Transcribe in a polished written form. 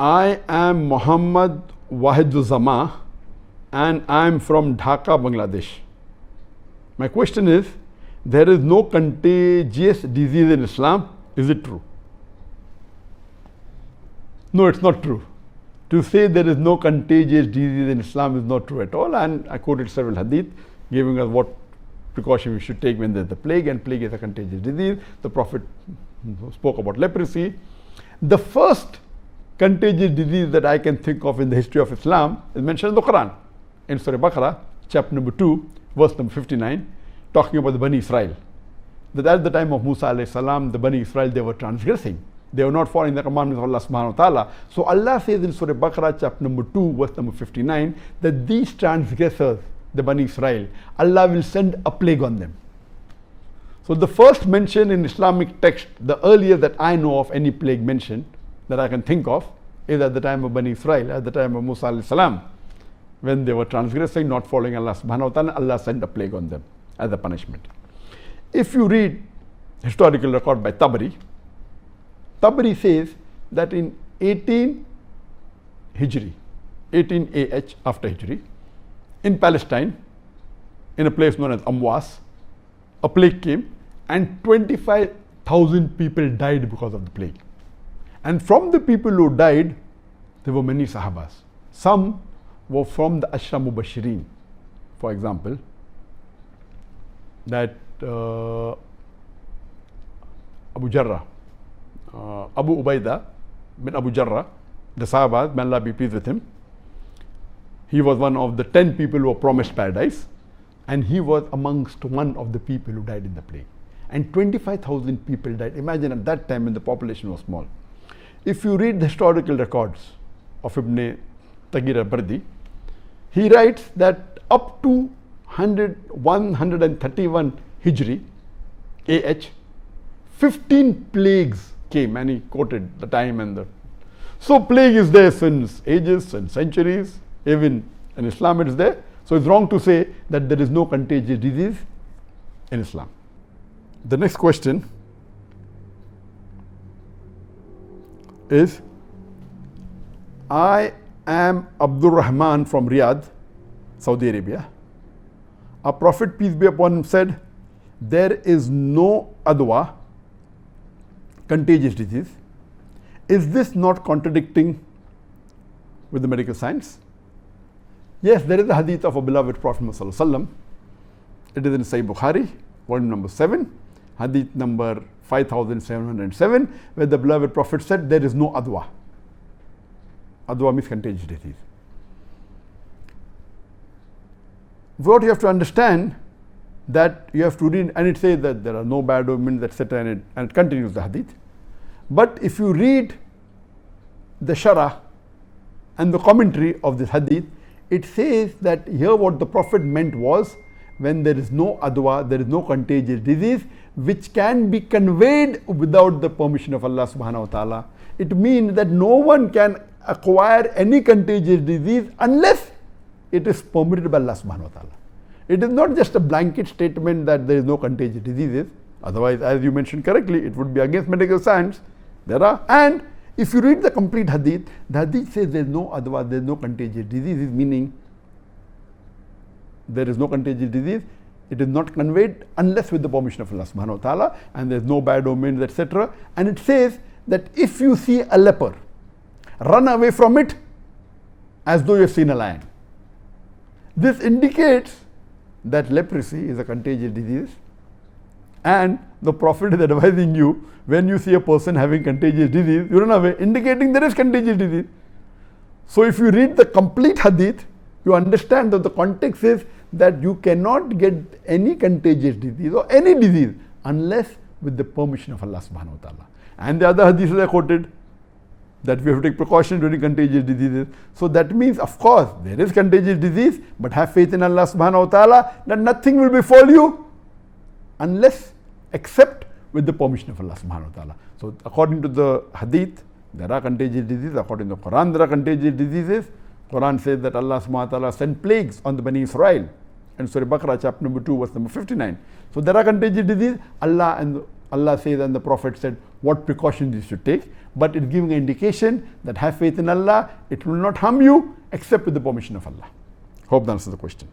I am Mohammed Wahiduzama and I am from Dhaka, Bangladesh. My question is, there is no contagious disease in Islam. Is it true? No, it's not true. To say there is no contagious disease in Islam is not true at all. And I quoted several hadith giving us what precaution we should take when there's the plague, and plague is a contagious disease. The Prophet spoke about leprosy. The first contagious disease that I can think of in the history of Islam is mentioned in the Quran. In Surah Baqarah, chapter number 2, verse number 59, talking about the Bani Israel. That at the time of Musa alayhi salam, the Bani Israel, they were transgressing. They were not following the commandments of Allah subhanahu wa ta'ala. So Allah says in Surah Baqarah, chapter number 2, verse number 59, that these transgressors, the Bani Israel, Allah will send a plague on them. So the first mention in Islamic text, the earliest that I know of any plague mentioned that I can think of, is at the time of Bani Israel, at the time of Musa alayhi salam. When they were transgressing, not following Allah subhanahu wa ta'ala, Allah sent a plague on them as a punishment. If you read historical record by Tabari, Tabari says that in 18 Hijri, 18 AH after Hijri, in Palestine, in a place known as Amwas, a plague came and 25,000 people died because of the plague. And from the people who died, there were many Sahabas. Some were from the Ashra Mubashirin. For example, that Abu Jarrah, Abu Ubaidah bin Abu Jarrah, the Sahaba, may Allah be pleased with him. He was one of the 10 people who were promised paradise, and he was amongst one of the people who died in the plague. And 25,000 people died. Imagine at that time when the population was small. If you read the historical records of Ibn Tagir al-Bardi, he writes that up to 131 Hijri, AH, 15 plagues came, and he quoted the time and the. So plague is there since ages and centuries, even in Islam it is there. So it's wrong to say that there is no contagious disease in Islam. The next question is, I am Abdul Rahman from Riyadh, Saudi Arabia. Our Prophet, peace be upon him, said, there is no adwa, contagious disease. Is this not contradicting with the medical science? Yes, there is a hadith of a beloved Prophet Muhammad sallallahu alaihi wasallam. It is in Sahih Bukhari, volume number 7, hadith number 5707, where the beloved Prophet said there is no adwa. Adwa means contagious disease. What you have to understand, that you have to read, and it says that there are no bad omens, etc., and it continues the hadith. But if you read the sharah and the commentary of this hadith, it says that here what the Prophet meant was, when there is no adwa, there is no contagious disease which can be conveyed without the permission of Allah subhanahu wa ta'ala. It means that no one can acquire any contagious disease unless it is permitted by Allah subhanahu wa ta'ala. It is not just a blanket statement that there is no contagious diseases. Otherwise, as you mentioned correctly, it would be against medical science. There are, and if you read the complete hadith, the hadith says there is no adwa, there is no contagious diseases, meaning there is no contagious disease. It is not conveyed unless with the permission of Allah subhanahu wa ta'ala, and there is no bad omens, etc. And it says that if you see a leper, run away from it as though you have seen a lion. This indicates that leprosy is a contagious disease, and the Prophet is advising you, when you see a person having contagious disease, you run away, indicating there is contagious disease. So if you read the complete hadith, you understand that the context is that you cannot get any contagious disease or any disease unless with the permission of Allah subhanahu wa ta'ala. And the other hadiths I quoted, that we have to take precaution during contagious diseases. So that means, of course, there is contagious disease, but have faith in Allah subhanahu wa ta'ala that nothing will befall you unless, except with the permission of Allah subhanahu wa ta'ala. So according to the hadith, there are contagious diseases. According to the Quran, there are contagious diseases. Quran says that Allah subhanahu wa ta'ala sent plagues on the Bani Israel in Surah Baqarah chapter number 2 verse number 59. So there are contagious diseases. Allah and Allah says and the Prophet said what precautions you should take, but it's giving an indication that have faith in Allah, it will not harm you except with the permission of Allah. Hope that answers the question.